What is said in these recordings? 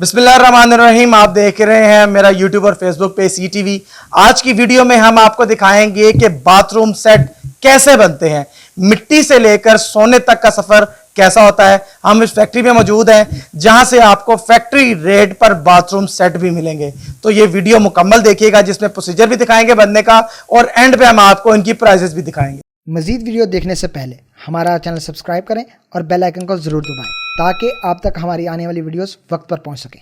बिस्मिल्लाहिर्रहमानिर्रहीम। आप देख रहे हैं मेरा यूट्यूब और फेसबुक पे CTV। आज की वीडियो में हम आपको दिखाएंगे कि बाथरूम सेट कैसे बनते हैं, मिट्टी से लेकर सोने तक का सफर कैसा होता है। हम इस फैक्ट्री में मौजूद हैं जहां से आपको फैक्ट्री रेट पर बाथरूम सेट भी मिलेंगे। तो ये वीडियो मुकम्मल देखिएगा जिसमें प्रोसीजर भी दिखाएंगे बनने का और एंड पे हम आपको इनकी प्राइसेस भी दिखाएंगे। मजीद वीडियो देखने से पहले हमारा चैनल सब्सक्राइब करें और बेल आइकन को ज़रूर दबाएं ताकि आप तक हमारी आने वाली वीडियोस वक्त पर पहुंच सकें।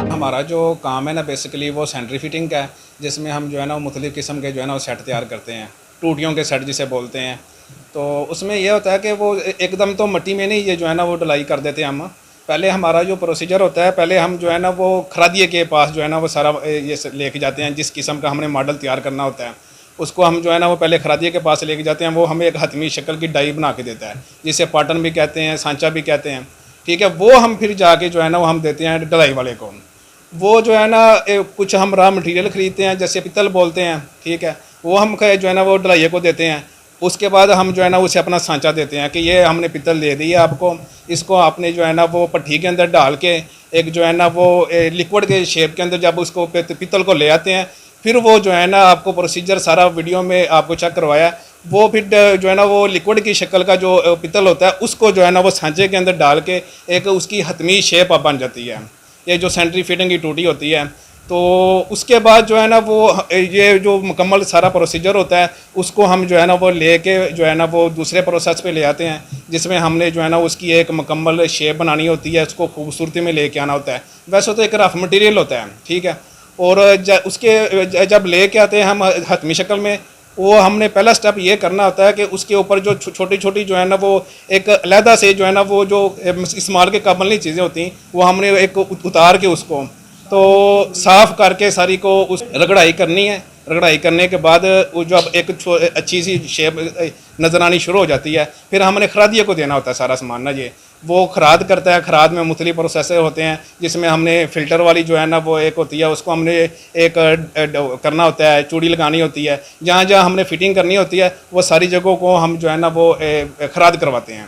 हमारा जो काम है ना बेसिकली वो सेंट्री फिटिंग का है, जिसमें हम जो है ना वो मुख्तलिफ़ किस्म के जो है ना वो सेट तैयार करते हैं, टूटियों के सेट जिसे बोलते हैं। तो उसमें यह होता है कि वो एकदम तो मिट्टी में नहीं ये जो है ना वो ढलाई कर देते हैं हम। पहले हमारा जो प्रोसीजर होता है, पहले हम जो है ना वो खरादिए के पास जो है ना वो सारा ये लेके जाते हैं। जिस किस्म का हमने मॉडल तैयार करना होता है उसको हम जो है ना वो पहले खरादिए के पास लेके जाते हैं। वो हमें एक हतमी शक्ल की डाई बना के देता है, जिसे पाटन भी कहते हैं, सांचा भी कहते हैं, ठीक है। वो हम फिर जाके जो है ना वो हम देते हैं ढलाई वाले को। वो जो है ना कुछ हम रॉ मटेरियल ख़रीदते हैं, जैसे पित्तल बोलते हैं, ठीक है। वो हम जो है ना वो ढलाइये को देते हैं। उसके बाद हम जो है ना उसे अपना सांचा देते हैं कि ये हमने पित्तल दे दी है आपको, इसको आपने जो है ना वो पट्टी के अंदर डाल के एक जो है ना वो लिक्विड के शेप के अंदर जब उसको पित्तल को ले आते हैं, फिर वो जो है ना आपको प्रोसीजर सारा वीडियो में आपको चेक करवाया। वो फिर जो है ना वो लिक्विड की शक्ल का जो पित्तल होता है उसको जो है ना वो सांचे के अंदर डाल के एक उसकी हतमी शेप बन जाती है। ये जो सेंट्री फिटिंग की टूटी होती है, तो उसके बाद जो है ना वो ये जो मुकम्मल सारा प्रोसीजर होता है उसको हम जो है ना वो लेके जो है ना वो दूसरे प्रोसेस पे ले आते हैं, जिसमें हमने जो है ना उसकी एक मुकम्मल शेप बनानी होती है, उसको खूबसूरती में लेके आना होता है। वैसे तो एक रफ मटेरियल होता है, ठीक है। और उसके जब लेके आते हैं हम हतमी शक्ल में, वो हमने पहला स्टेप ये करना होता है कि उसके ऊपर जो छोटी छोटी जो है ना वो एक अलहदा से जो है ना वो जो इस्तेमाल के काबिल नहीं चीज़ें होती वो हमने एक उतार के उसको तो साफ़ करके सारी को उस रगड़ाई करनी है। रगड़ाई करने के बाद वो जब एक अच्छी सी शेप नज़र आनी शुरू हो जाती है, फिर हमने खरादिये को देना होता है सारा सामान ना। ये वो खराद करता है। खराद में मुख्तलिफ प्रोसेस होते हैं, जिसमें हमने फ़िल्टर वाली जो है ना वो एक होती है, उसको हमने एक करना होता है, चूड़ी लगानी होती है। जहाँ जहाँ हमने फिटिंग करनी होती है वो सारी जगहों को हम जो है ना वो खराद करवाते हैं।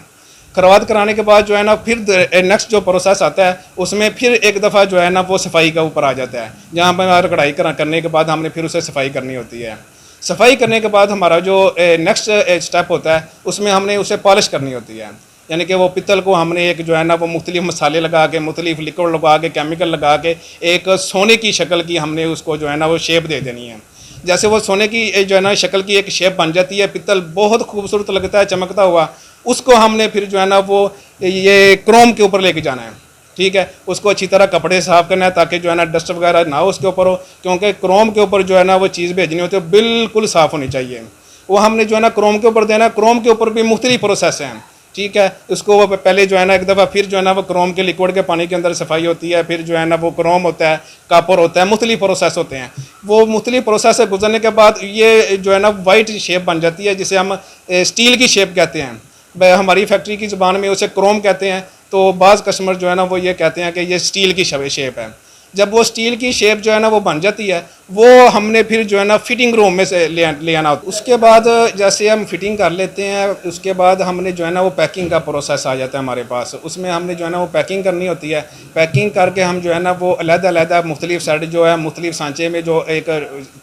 खराद कराने के बाद जो है ना फिर नेक्स्ट जो प्रोसेस आता है उसमें फिर एक दफ़ा जो है ना वो सफाई का ऊपर आ जाता है, जहाँ पर कढ़ाई करने के बाद हमने फिर उसे सफाई करनी होती है। सफाई करने के बाद हमारा जो नेक्स्ट स्टेप होता है उसमें हमने उसे पॉलिश करनी होती है, यानी कि वो पित्तल को हमने एक जो है ना वो मुख्तलिफ मसाले लगा के, मुख्तलिफ लिक्विड लगा के, केमिकल लगा के एक सोने की शक्ल की हमने उसको जो है ना वो शेप दे देनी है। जैसे वो सोने की जो है ना शक्ल की एक शेप बन जाती है, पित्तल बहुत खूबसूरत लगता है चमकता हुआ, उसको हमने फिर जो है ना वो ये क्रोम के ऊपर लेके जाना है, ठीक है। उसको अच्छी तरह कपड़े साफ़ करना है ताकि जो है ना डस्ट वगैरह ना हो उसके ऊपर हो, क्योंकि क्रोम के ऊपर जो है ना वो चीज़ भेजनी होती है बिल्कुल साफ़ होनी चाहिए। वो हमने जो है ना क्रोम के ऊपर देना है। क्रोम के ऊपर भी मुख्तलिफ प्रोसेस हैं, ठीक है। उसको वो पहले जो है ना एक दफ़ा फिर जो है ना वो क्रोम के लिक्विड के पानी के अंदर सफाई होती है, फिर जो है ना वो क्रोम होता है, कापर होता है, मुख्तलिफ प्रोसेस होते हैं। वो मुख्तलिफ प्रोसेस से गुजरने के बाद ये जो है ना वाइट शेप बन जाती है, जिसे हम स्टील की शेप कहते हैं। हमारी फैक्ट्री की ज़ुबान में उसे क्रोम कहते हैं। तो बाज़ कस्टमर जो है ना वो ये कहते हैं कि ये स्टील की शेप है। जब वो स्टील की शेप जो है ना वो बन जाती है, वो हमने फिर जो है ना फिटिंग रूम में से ले आना होता है। उसके बाद जैसे हम फिटिंग कर लेते हैं, उसके बाद हमने जो है ना वो पैकिंग का प्रोसेस आ जाता है हमारे पास। उसमें हमने जो है ना वो पैकिंग करनी होती है। पैकिंग करके हम जो है ना वो अलग-अलग मुख्तलिफ सेट जो है मुख्तलिफ सांचे में जो एक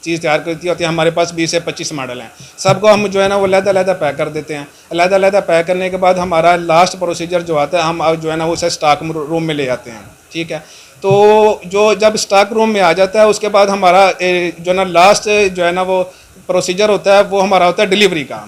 चीज़ तैयार करती होती है। हमारे पास 20 से 25 मॉडल हैं, सबको हम जो है ना वो अलग-अलग पैक कर देते हैं। अलग-अलग पैक करने के बाद हमारा लास्ट प्रोसीजर जो आता है, हम जो है ना उसे स्टॉक रूम में ले जाते हैं, ठीक है। तो जो जब स्टॉक रूम में आ जाता है उसके बाद हमारा जो ना लास्ट जो है ना वो प्रोसीजर होता है वो हमारा होता है डिलीवरी का।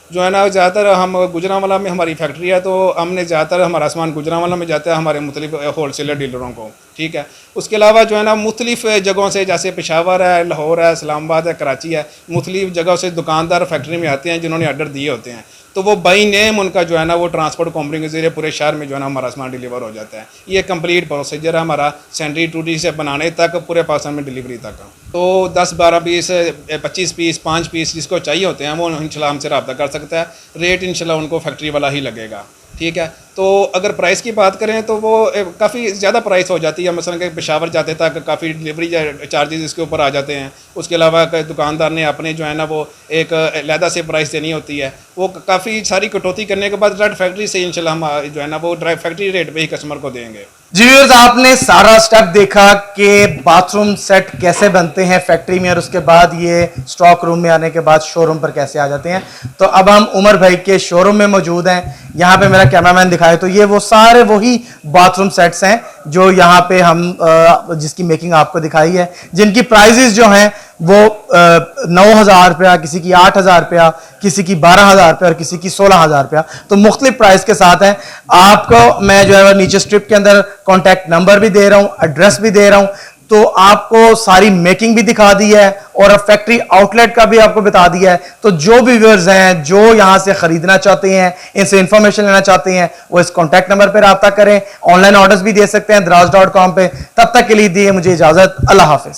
जो है ना ज़्यादातर हम गुजरांवाला में हमारी फैक्ट्री है, तो हमने ज़्यादातर हमारा सामान गुजरांवाला में जाता है हमारे मुख्तलिफ होलसेलर डीलरों को, ठीक है। उसके अलावा जो है ना मुख्तलिफ जगहों से, जैसे पेशावर है, लाहौर है, इस्लामाबाद है, कराची है, मुख्तलिफ जगहों से दुकानदार फैक्ट्री में आते हैं जिन्होंने ऑर्डर दिए होते हैं। तो वो बाई नेम उनका जो है ना वो ट्रांसपोर्ट कंपनी के ज़रिए पूरे शहर में जो है ना हमारा सामान डिलीवर हो जाता है। ये कंप्लीट प्रोसीजर है हमारा सेंट्री टूटी से बनाने तक, पूरे पाकिस्तान में डिलीवरी तक। तो 10, 12 पीस, 25 पीस, 5 पीस जिसको चाहिए होते हैं वो इंशाल्लाह हमसे रब्ता कर सकता है। रेट इंशाल्लाह उनको फैक्ट्री वाला ही लगेगा। ठीक है। तो अगर प्राइस की बात करें तो वो काफ़ी ज़्यादा प्राइस हो जाती है, मसलन कि पेशावर जाते तक काफ़ी डिलीवरी चार्जेस इसके ऊपर आ जाते हैं। उसके अलावा दुकानदार ने अपने जो है ना वो एक अलहदा से प्राइस देनी होती है, वो काफ़ी सारी कटौती करने के बाद डायरेक्ट फैक्ट्री से इंशाल्लाह हम जो है ना वो डायरेक्ट फैक्ट्री रेट पे ही कस्टमर को देंगे। जी व्यूअर्स, आपने सारा स्टेप देखा कि बाथरूम सेट कैसे बनते हैं फैक्ट्री में और उसके बाद ये स्टॉक रूम में आने के बाद शोरूम पर कैसे आ जाते हैं। तो अब हम उमर भाई के शोरूम में मौजूद हैं। यहाँ पे मेरा कैमरामैन दिखाए तो ये वो सारे वही बाथरूम सेट्स हैं जो यहाँ पे हम जिसकी मेकिंग आपको दिखाई है, जिनकी प्राइजेस जो हैं वो 9,000 रुपया, किसी की 8,000 रुपया, किसी की 12,000 रुपया और किसी की 16,000 रुपया। तो मुख्तलिफ प्राइस के साथ हैं। आपको मैं जो है नीचे स्ट्रिप के अंदर कॉन्टैक्ट नंबर भी दे रहा हूँ, एड्रेस भी दे रहा हूँ। तो आपको सारी मेकिंग भी दिखा दी है और फैक्ट्री आउटलेट का भी आपको बता दिया है। तो जो भी व्यूअर्स हैं जो यहां से खरीदना चाहते हैं, इनसे इंफॉर्मेशन लेना चाहते हैं, वो इस कॉन्टैक्ट नंबर पर रब्ता करें। ऑनलाइन ऑर्डर्स भी दे सकते हैं दराज.com पे। तब तक के लिए दिए मुझे इजाजत। अल्लाह हाफिज।